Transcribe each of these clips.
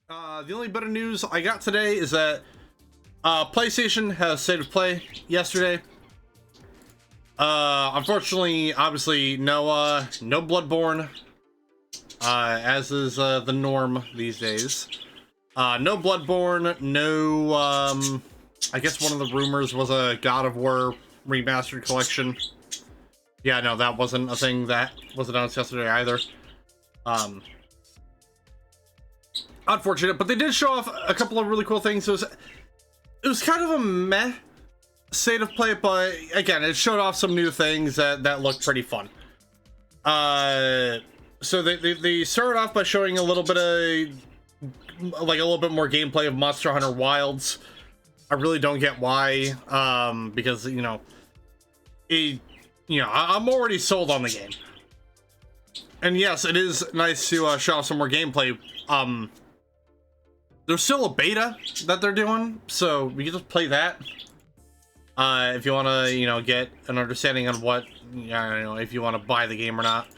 The only bit of news I got today is that PlayStation has state of play yesterday. Unfortunately, obviously, no Bloodborne, as is the norm these days. No Bloodborne, no, I guess one of the rumors was a God of War remastered collection. Yeah, no, that wasn't a thing that was announced yesterday either. Unfortunate, but they did show off a couple of really cool things. It was kind of a meh state of play, but again, it showed off some new things that looked pretty fun. So they started off by showing a little bit of, like, a little bit more gameplay of Monster Hunter Wilds. I really don't get why, because, I'm already sold on the game. And yes, it is nice to show off some more gameplay. There's still a beta that they're doing, so we can just play that. If you want to, get an understanding on what, if you want to buy the game or not.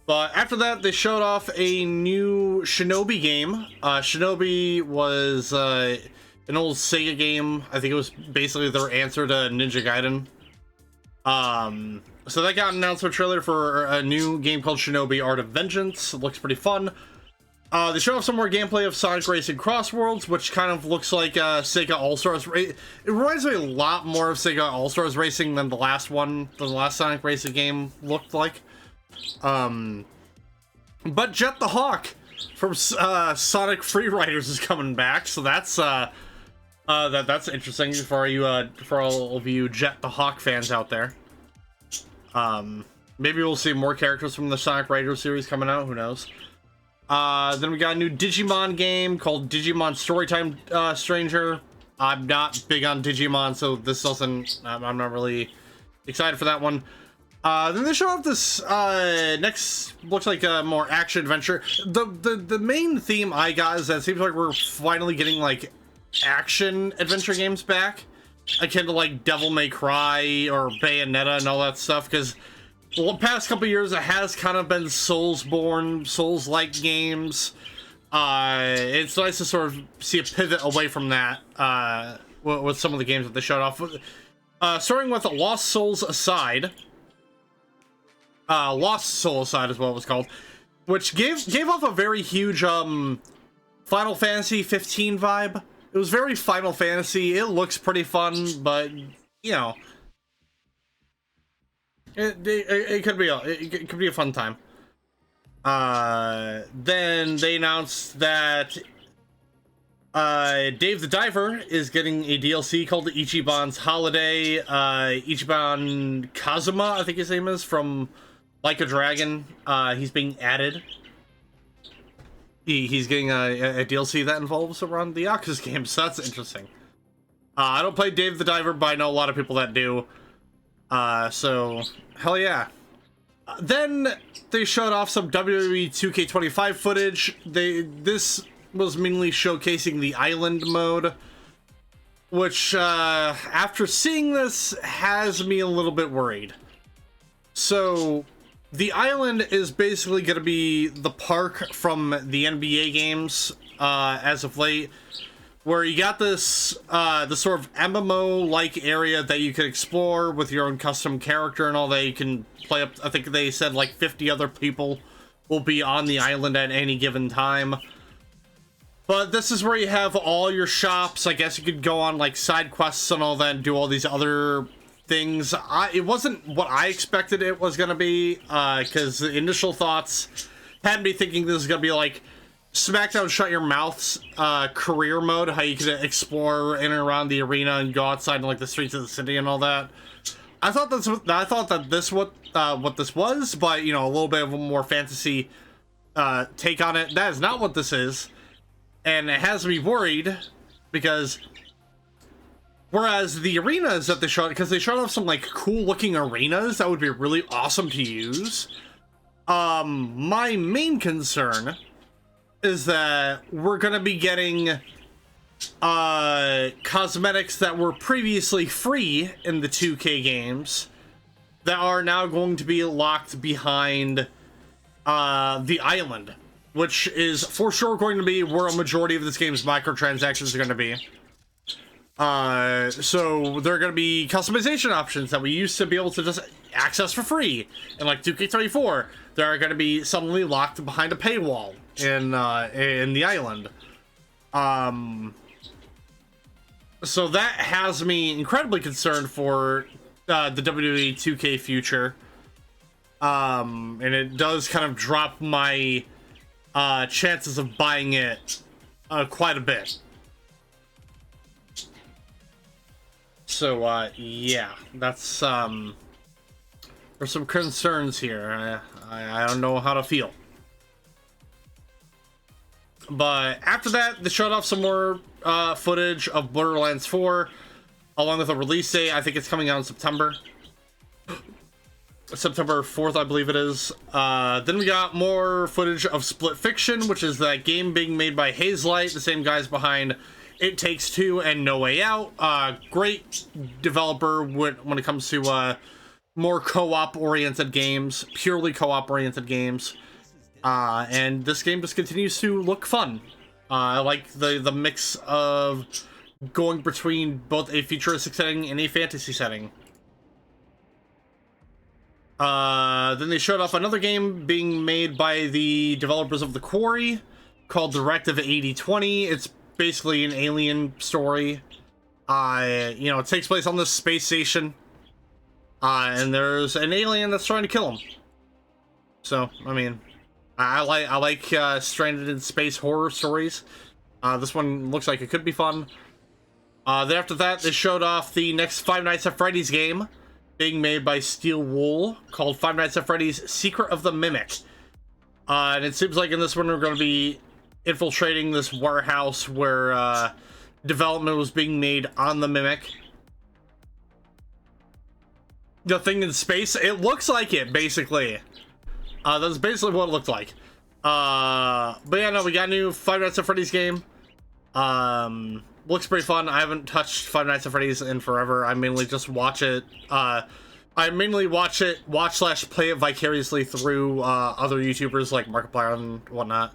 But after that, they showed off a new Shinobi game. Shinobi was an old Sega game. I think it was basically their answer to Ninja Gaiden. So that got an announcement trailer for a new game called Shinobi Art of Vengeance. It looks pretty fun. They showed off some more gameplay of Sonic Racing Crossworlds, which kind of looks like Sega All-Stars. It reminds me a lot more of Sega All-Stars Racing than the last Sonic Racing game looked like. But Jet the Hawk from Sonic Freeriders is coming back, so that's that's interesting for you, for all of you Jet the Hawk fans out there. Maybe we'll see more characters from the Sonic Riders series coming out. Who knows? Then we got a new Digimon game called Digimon Storytime Stranger. I'm not big on Digimon, so this doesn't. I'm not really excited for that one. Then they show off this next, looks like a more action adventure. The main theme I got is that it seems like we're finally getting like action adventure games back, akin to like Devil May Cry or Bayonetta and all that stuff, because the past couple years it has kind of been Soulsborne, Souls-like games. It's nice to sort of see a pivot away from that with some of the games that they showed off. Starting with Lost Souls Aside. Lost Soul Aside is what it was called, which gave off a very huge Final Fantasy 15 vibe. It was very Final Fantasy. It looks pretty fun, but it could be a fun time. Then they announced that Dave the Diver is getting a DLC called Ichiban's Holiday. Ichiban Kazuma, I think his name is, from Like a Dragon. He's being added. He's getting a DLC that involves around the Yakuza game, so that's interesting. I don't play Dave the Diver, but I know a lot of people that do. So, hell yeah. Then they showed off some WWE 2K25 footage. This was mainly showcasing the island mode, which, after seeing this, has me a little bit worried. So, the island is basically going to be the park from the NBA games, as of late, where you got this sort of MMO-like area that you can explore with your own custom character and all that. You can play up, I think they said like 50 other people will be on the island at any given time. But this is where you have all your shops. I guess you could go on like side quests and all that and do all these other things. It wasn't what I expected it was gonna be, because the initial thoughts had me thinking this is gonna be like SmackDown Shut Your Mouth's career mode, how you could explore in and around the arena and go outside in like the streets of the city and all that. I thought that this what this was, but a little bit of a more fantasy take on it. That is not what this is, and it has me worried, because whereas the arenas that they showed, because they showed off some like cool looking arenas that would be really awesome to use. My main concern is that we're gonna be getting cosmetics that were previously free in the 2K games that are now going to be locked behind the island. which is for sure going to be where a majority of this game's microtransactions are going to be. So there are going to be customization options that we used to be able to just access for free in like 2K24. There are going to be suddenly locked behind a paywall in the island. So that has me incredibly concerned for the WWE 2K future. And it does kind of drop my chances of buying it quite a bit. So yeah, that's there's some concerns here. I don't know how to feel. But after that, they showed off some more footage of Borderlands 4, along with a release date. I think it's coming out in September 4th, I believe it is. Then we got more footage of Split Fiction, which is that game being made by Hazelight, the same guys behind It Takes Two and No Way Out. Great developer when it comes to more co-op oriented games, purely co-op oriented games. And this game just continues to look fun. I like the mix of going between both a futuristic setting and a fantasy setting. Then they showed off another game being made by the developers of The Quarry called Directive 8020. It's basically an alien story. You know, it takes place on this space station. And there's an alien that's trying to kill him. So, I mean, I like stranded in space horror stories. This one looks like it could be fun. Then after that, they showed off the next Five Nights at Freddy's game being made by Steel Wool called Five Nights at Freddy's Secret of the Mimic. And it seems like in this one we're going to be infiltrating this warehouse where development was being made on the Mimic. The thing in space, it looks like it, basically. That's basically what it looked like. But yeah, no, we got a new Five Nights at Freddy's game. Looks pretty fun. I haven't touched Five Nights at Freddy's in forever. I mainly just watch it. I mainly watch / play it vicariously through other YouTubers like Markiplier and whatnot.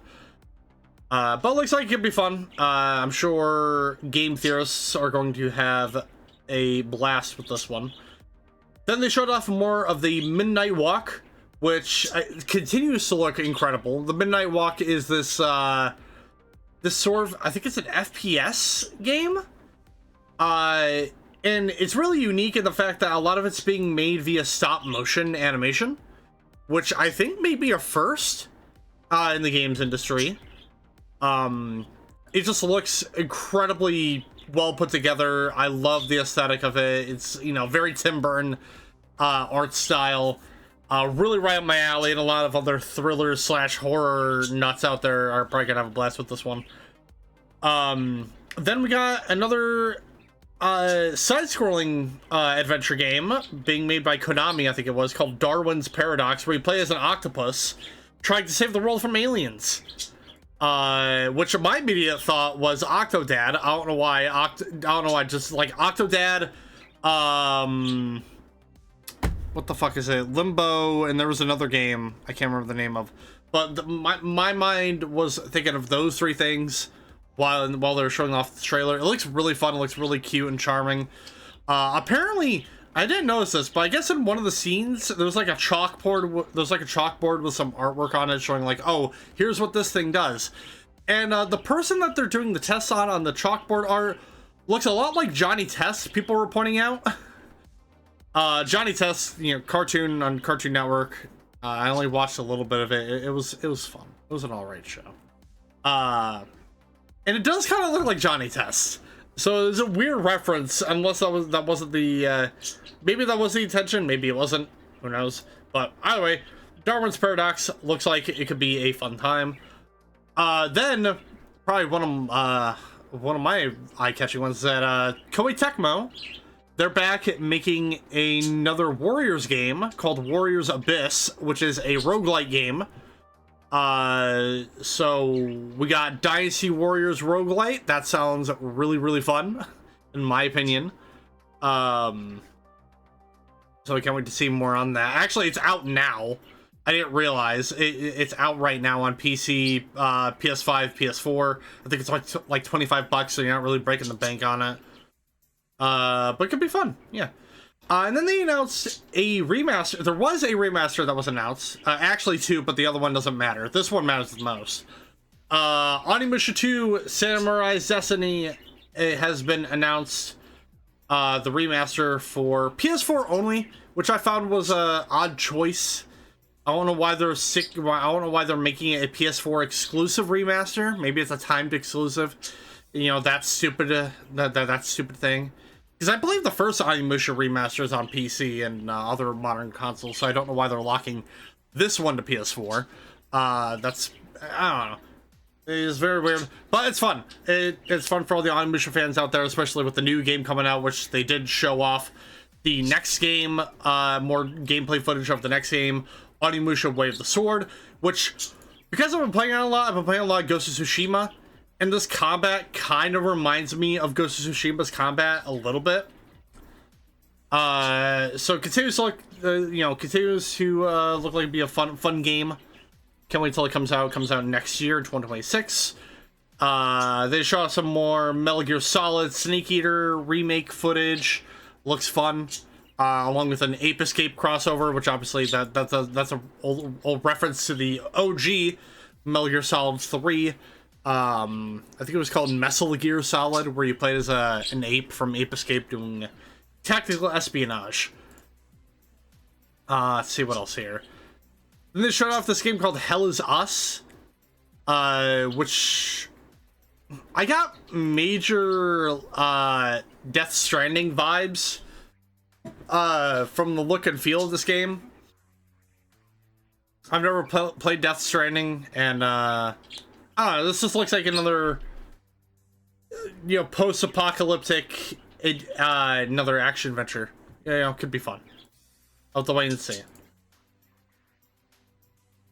But it looks like it could be fun. I'm sure game theorists are going to have a blast with this one. Then they showed off more of the Midnight Walk, which continues to look incredible. The Midnight Walk is this this sort of, I think it's an FPS game. And it's really unique in the fact that a lot of it's being made via stop motion animation, which I think may be a first in the games industry. It just looks incredibly well put together. I love the aesthetic of it. It's, you know, very Tim Burton art style. Really right up my alley, and a lot of other thrillers / horror nuts out there are probably gonna have a blast with this one. Then we got another side-scrolling adventure game being made by Konami, I think it was, called Darwin's Paradox, where you play as an octopus trying to save the world from aliens. Which my immediate thought was Octodad. I don't know why. Just like Octodad. What the fuck is it? Limbo, and there was another game I can't remember the name of. But my mind was thinking of those three things while they were showing off the trailer. It looks really fun. It looks really cute and charming. Apparently, I didn't notice this, but I guess in one of the scenes there was like a chalkboard. There's like a chalkboard with some artwork on it showing like, oh, here's what this thing does. And the person that they're doing the tests on the chalkboard art looks a lot like Johnny Test. People were pointing out. Johnny Test, you know, cartoon on Cartoon Network. I only watched a little bit of it. It was fun. It was an alright show. And it does kind of look like Johnny Test. So it's a weird reference, unless that wasn't the maybe that was the intention, maybe it wasn't. Who knows? But either way, Darwin's Paradox looks like it could be a fun time. Then probably one of my eye-catching ones is that Koei Tecmo. They're back making another Warriors game called Warriors Abyss, which is a roguelike game. So we got Dynasty Warriors roguelite. That sounds really, really fun, in my opinion. So I can't wait to see more on that. Actually, it's out now. I didn't realize it's out right now on PC, PS5, PS4. I think it's like $25, so you're not really breaking the bank on it. But it could be fun, yeah. And then they announced a remaster. There was a remaster that was announced. Actually two, but the other one doesn't matter. This one matters the most. Onimusha 2 Samurai's Destiny, it has been announced. The remaster for PS4 only, which I found was a odd choice. I don't know why they're I don't know why they're making it a PS4 exclusive remaster. Maybe it's a timed exclusive. You know, that stupid that stupid thing. Because I believe the first Onimusha remaster is on PC and other modern consoles, so I don't know why they're locking this one to PS4. That's, I don't know. It is very weird, but it's fun. It's fun for all the Onimusha fans out there, especially with the new game coming out, which they did show off the next game, more gameplay footage of the next game, Onimusha Way of the Sword, which, because I've been playing it a lot, I've been playing a lot of Ghost of Tsushima, and this combat kind of reminds me of Ghost of Tsushima's combat a little bit. So it continues to look, continues to look like it'd be a fun game. Can't wait till it comes out. It comes out next year, 2026. They showed us some more Metal Gear Solid Snake Eater remake footage. Looks fun. Along with an Ape Escape crossover, which obviously that's a old reference to the OG Metal Gear Solid 3. I think it was called Metal Gear Solid, where you played as an ape from Ape Escape doing tactical espionage. Let's see what else here. Then they showed off this game called Hell Is Us, which I got major Death Stranding vibes from the look and feel of this game. I've never played Death Stranding, and I don't know, this just looks like another, post-apocalyptic, another action adventure. Could be fun. I'll have to wait and see.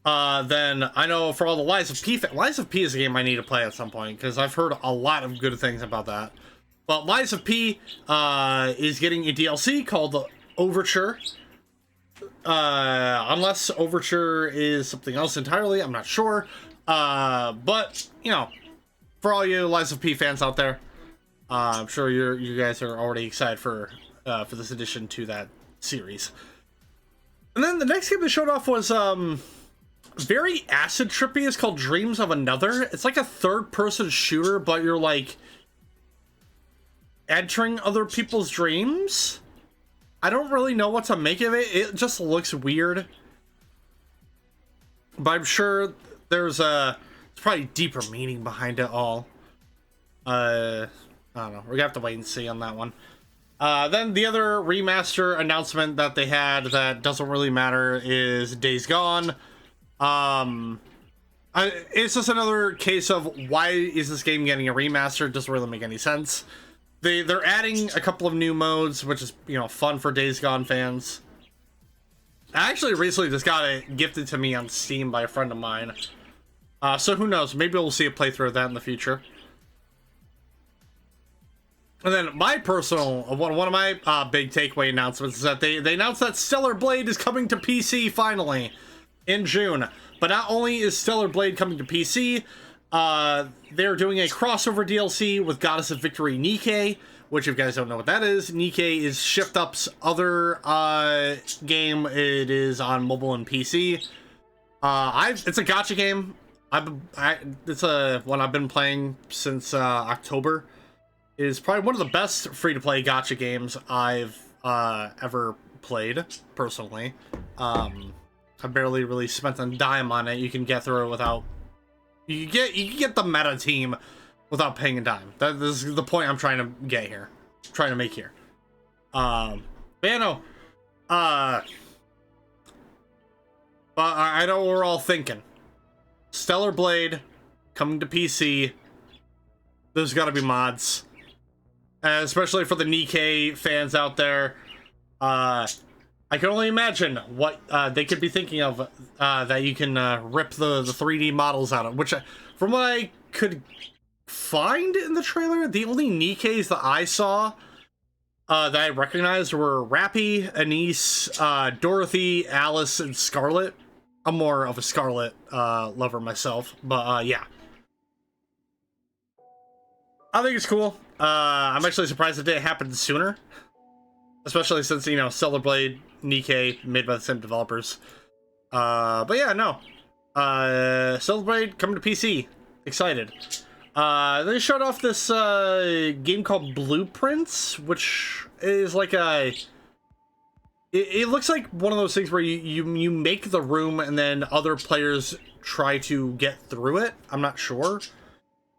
Then I know for all the Lies of P, Lies of P is a game I need to play at some point, because I've heard a lot of good things about that. But Lies of P is getting a DLC called Overture. Unless Overture is something else entirely, I'm not sure. But, for all you Lies of P fans out there, I'm sure you guys are already excited for this addition to that series. And then the next game they showed off was, very acid trippy. It's called Dreams of Another. It's like a third-person shooter, but you're, like, entering other people's dreams? I don't really know what to make of it. It just looks weird. But I'm sure there's probably deeper meaning behind it all. I don't know. We're gonna have to wait and see on that one. Then the other remaster announcement that they had that doesn't really matter is Days Gone. It's just another case of why is this game getting a remaster? It doesn't really make any sense. They're adding a couple of new modes, which is, fun for Days Gone fans. I actually recently just got it gifted to me on Steam by a friend of mine. So who knows? Maybe we'll see a playthrough of that in the future. And then my personal, one of my big takeaway announcements is that they announced that Stellar Blade is coming to PC finally in June. But not only is Stellar Blade coming to PC, they're doing a crossover DLC with Goddess of Victory Nikke, which if you guys don't know what that is, Nikke is Shift Up's other game. It is on mobile and PC. It's a gacha game. It's a one I've been playing since October. It is probably one of the best free-to-play gacha games I've ever played, personally. I barely really spent a dime on it. You can get through it without... You can get the meta team without paying a dime. That is the point I'm trying to get here. Trying to make here. But yeah, no. But I know what we're all thinking. Stellar Blade coming to PC. There's gotta be mods. Especially for the Nikke fans out there. I can only imagine what they could be thinking of that you can rip the 3D models out of. Which, from what I could find in the trailer, the only Nikkes that I saw that I recognized were Rappy, Anise, Dorothy, Alice, and Scarlet. I'm more of a Scarlet lover myself, but yeah. I think it's cool. I'm actually surprised it didn't happen sooner. Especially since, you know, Stellar Blade, Nikke, made by the same developers. But yeah, no. Stellar Blade coming to PC. Excited. They showed off this game called Blueprints, which is like a... It looks like one of those things where you make the room and then other players try to get through it. I'm not sure.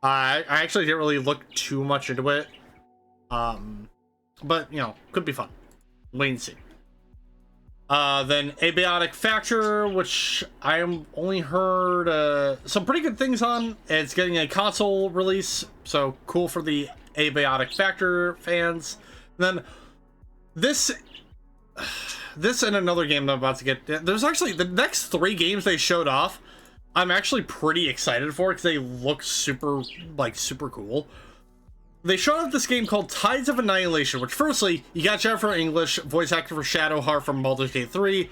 I actually didn't really look too much into it. But, you know, could be fun. Wait and see. Then Abiotic Factor, which I am only heard some pretty good things on. It's getting a console release, so cool for the Abiotic Factor fans. And then this and another game that I'm about to get. There's actually the next 3 games they showed off. I'm actually pretty excited for because they look super cool. They showed off this game called Tides of Annihilation, which firstly, you got Jennifer English, voice actor for Shadowheart from Baldur's Gate 3.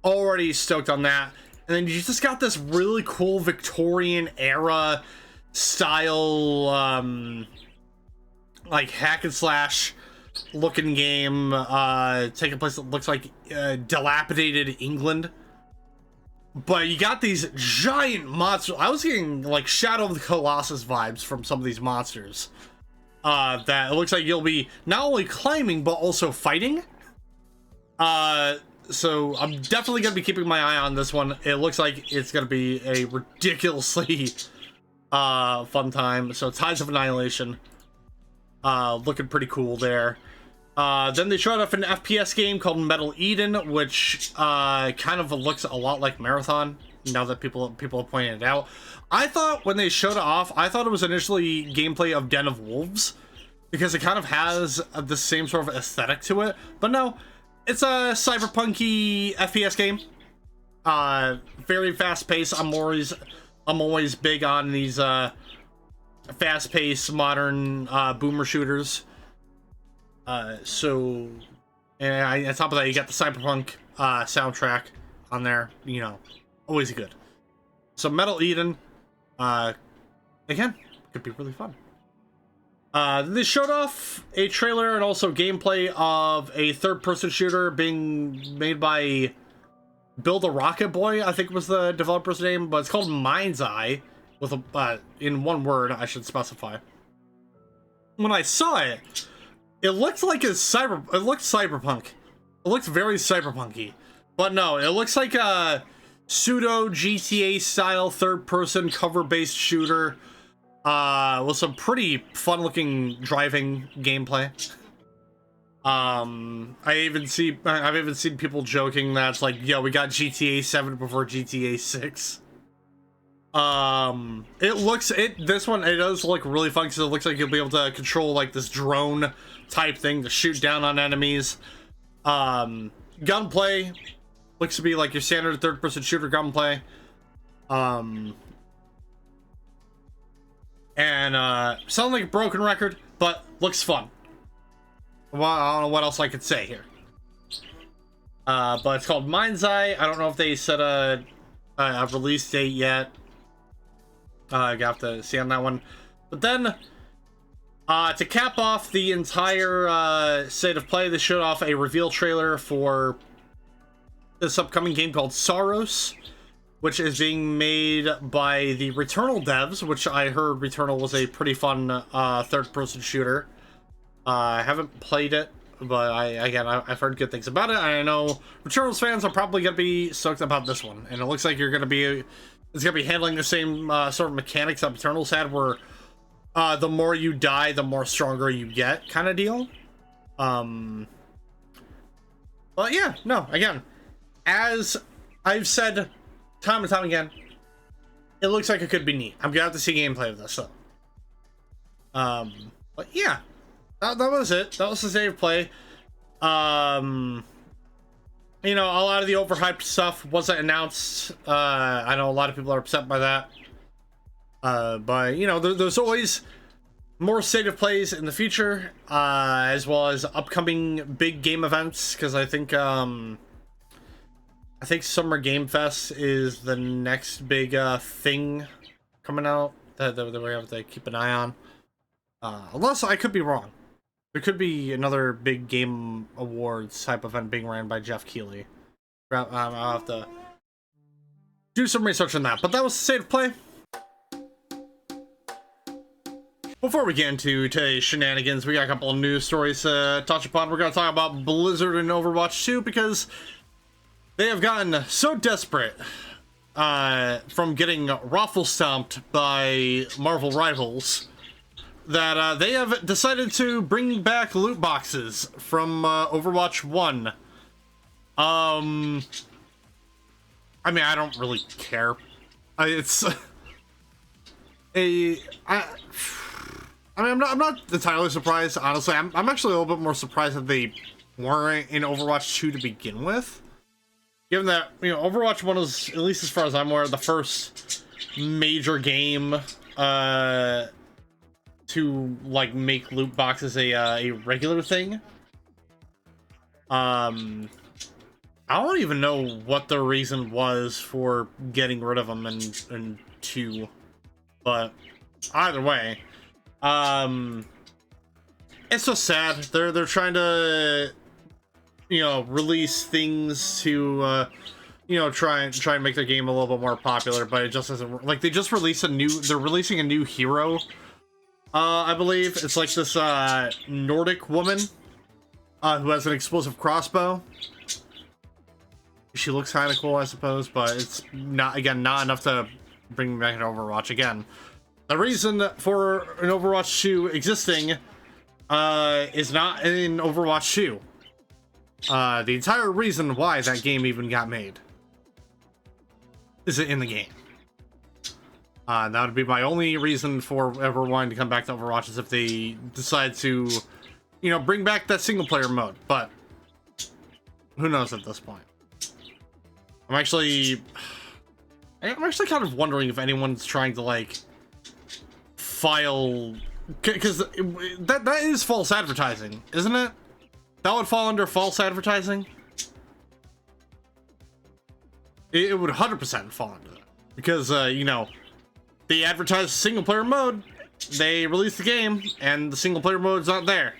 Already stoked on that. And then you just got this really cool Victorian era style, like hack and slash looking game, taking place that looks like dilapidated England. But you got these giant monsters. I was getting like Shadow of the Colossus vibes from some of these monsters. That it looks like you'll be not only climbing, but also fighting. So I'm definitely going to be keeping my eye on this one. It looks like it's going to be a ridiculously fun time. So Tides of Annihilation. Looking pretty cool there. Then they showed off an FPS game called Metal Eden, which kind of looks a lot like Marathon, now that people have pointed it out. I thought when they showed it off, I thought it was initially gameplay of Den of Wolves, because it kind of has the same sort of aesthetic to it. But no, it's a cyberpunky FPS game. Very fast-paced. I'm always big on these fast-paced, modern boomer shooters. So, and on top of that, you got the cyberpunk soundtrack on there. You know, always good. So Metal Eden, again, could be really fun. They showed off a trailer and also gameplay of a third-person shooter being made by Build a Rocket Boy, I think was the developer's name, but it's called Mind's Eye, with a in one word, I should specify. When I saw it, it looked like it looked cyberpunk. It looks very cyberpunky. But no, it looks like a pseudo GTA style third-person cover-based shooter with some pretty fun-looking driving gameplay. I've even seen people joking that it's like, yo, we got GTA 7 before GTA 6. This one does look really fun because it looks like you'll be able to control like this drone type thing to shoot down on enemies. Gunplay looks to be like your standard third-person shooter gunplay. Sound like a broken record, but looks fun. Well, I don't know what else I could say here. But it's called Mind's Eye. I don't know if they set a release date yet. I have to see on that one. But then, to cap off the entire state of play, they showed off a reveal trailer for this upcoming game called Saros, which is being made by the Returnal devs, which I heard Returnal was a pretty fun third-person shooter. I haven't played it, but I've heard good things about it. I know Returnal's fans are probably going to be stoked about this one, and it looks like it's going to be handling the same sort of mechanics that Returnal's had, where the more you die, the more stronger you get, kind of deal. But yeah, no, again, as I've said time and time again, it looks like it could be neat. I'm gonna have to see gameplay of this, though. But yeah, that was it. That was the state of play. You know, a lot of the overhyped stuff wasn't announced. I know a lot of people are upset by that. But, you know, there's always more state of plays in the future, as well as upcoming big game events, because I think I think Summer Game Fest is the next big thing coming out that we have to keep an eye on. Unless I could be wrong. There could be another big game awards type event being ran by Jeff Keighley. I'll have to do some research on that. But that was the state of play. Before we get into today's shenanigans, we got a couple of news stories to touch upon. We're going to talk about Blizzard and Overwatch 2 because they have gotten so desperate from getting raffle stomped by Marvel rivals that they have decided to bring back loot boxes from Overwatch 1. I mean, I don't really care. It's I mean, I'm not entirely surprised, honestly. I'm actually a little bit more surprised that they weren't in Overwatch 2 to begin with. Given that, you know, Overwatch 1 was, at least as far as I'm aware, the first major game to, like, make loot boxes a regular thing. I don't even know what the reason was for getting rid of them in 2. But either way, it's so sad. They're trying to, you know, release things to you know, try and make their game a little bit more popular, but it just doesn't work. Like, they just released they're releasing a new hero, I believe. It's like this Nordic woman who has an explosive crossbow. She looks kind of cool, I suppose, but it's not enough to bring back an Overwatch again. The reason for an Overwatch 2 existing is not in Overwatch 2. The entire reason why that game even got made is in the game. That would be my only reason for ever wanting to come back to Overwatch, is if they decide to, you know, bring back that single player mode. But who knows at this point. I'm actually kind of wondering if anyone's trying to, like, file, because that is false advertising, isn't it? That would fall under false advertising. It would 100% fall under that, because you know, they advertise single player mode, they release the game, and the single player mode's not there,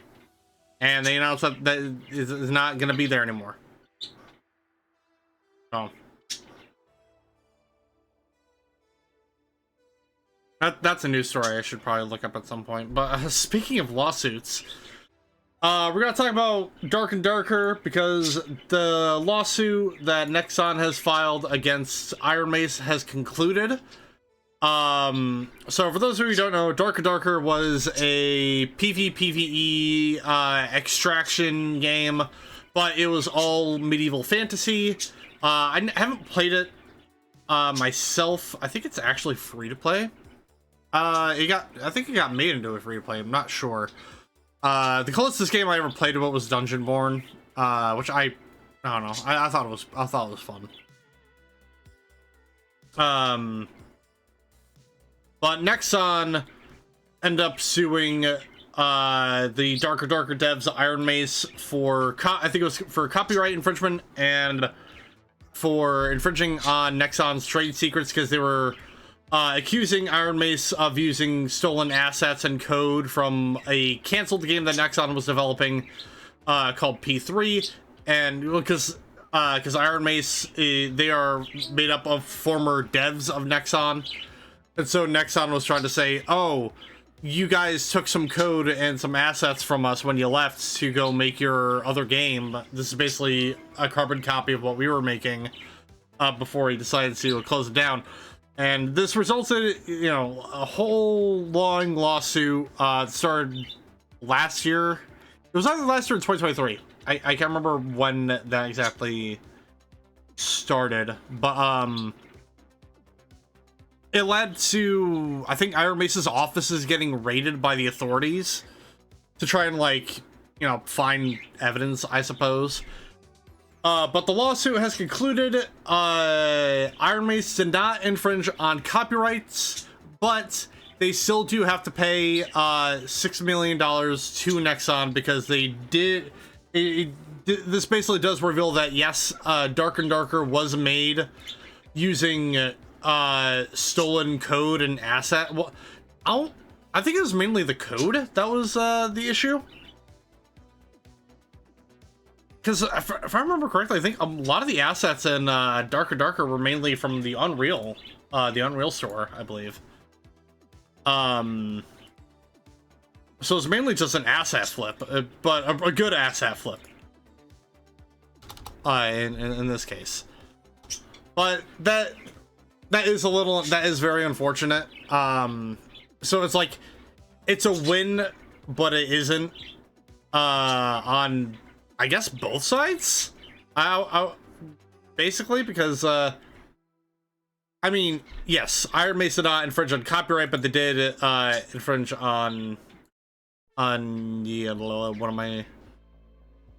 and they announce that is not going to be there anymore. Oh. That's a news story I should probably look up at some point. But speaking of lawsuits, we're going to talk about Dark and Darker, because the lawsuit that Nexon has filed against Iron Mace has concluded. So for those of you who don't know, Dark and Darker was a PvPvE extraction game, but it was all medieval fantasy. I haven't played it myself. I think it's actually free to play. I think it got made into a free to play. I'm not sure. The closest game I ever played to it was Dungeonborn, which I don't know. I thought it was fun. But Nexon ended up suing the Darker devs Iron Mace for I think it was for copyright infringement and for infringing on Nexon's trade secrets, because they were accusing Iron Mace of using stolen assets and code from a canceled game that Nexon was developing called P3, and because Iron Mace, they are made up of former devs of Nexon, and so Nexon was trying to say, oh, you guys took some code and some assets from us when you left to go make your other game. This is basically a carbon copy of what we were making before he decided to close it down. And this resulted, you know, a whole long lawsuit. Started last year. It was either last year or 2023. I can't remember when that exactly started, but it led to, I think, Iron Mace's offices getting raided by the authorities to try and, like, you know, find evidence, I suppose. But the lawsuit has concluded. Iron Mace did not infringe on copyrights, but they still do have to pay $6 million to Nexon, because they this basically does reveal that yes, Dark and Darker was made using stolen code and asset. Well, I think it was mainly the code that was the issue. Because if I remember correctly, I think a lot of the assets in Dark and Darker were mainly from the Unreal store, I believe. So it's mainly just an asset flip, but a good asset flip. In this case, but that is very unfortunate. So it's like it's a win, but it isn't. On I guess both sides. Basically because I mean, yes, Iron Mace did not infringe on copyright, but they did infringe on yeah, what am I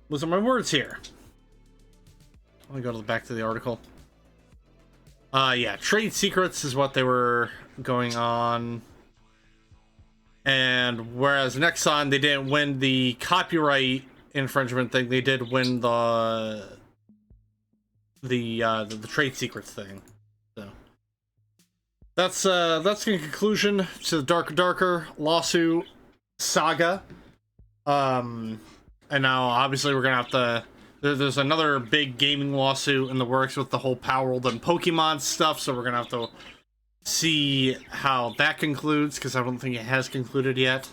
losing my words here? Let me go to the back to the article. Yeah, trade secrets is what they were going on. And whereas Nexon, they didn't win the copyright infringement thing, they did win the trade secrets thing. So that's in conclusion to the Darker lawsuit saga. And now obviously we're gonna have to there's another big gaming lawsuit in the works with the whole Power World and Pokemon stuff, so we're gonna have to see how that concludes, because I don't think it has concluded yet.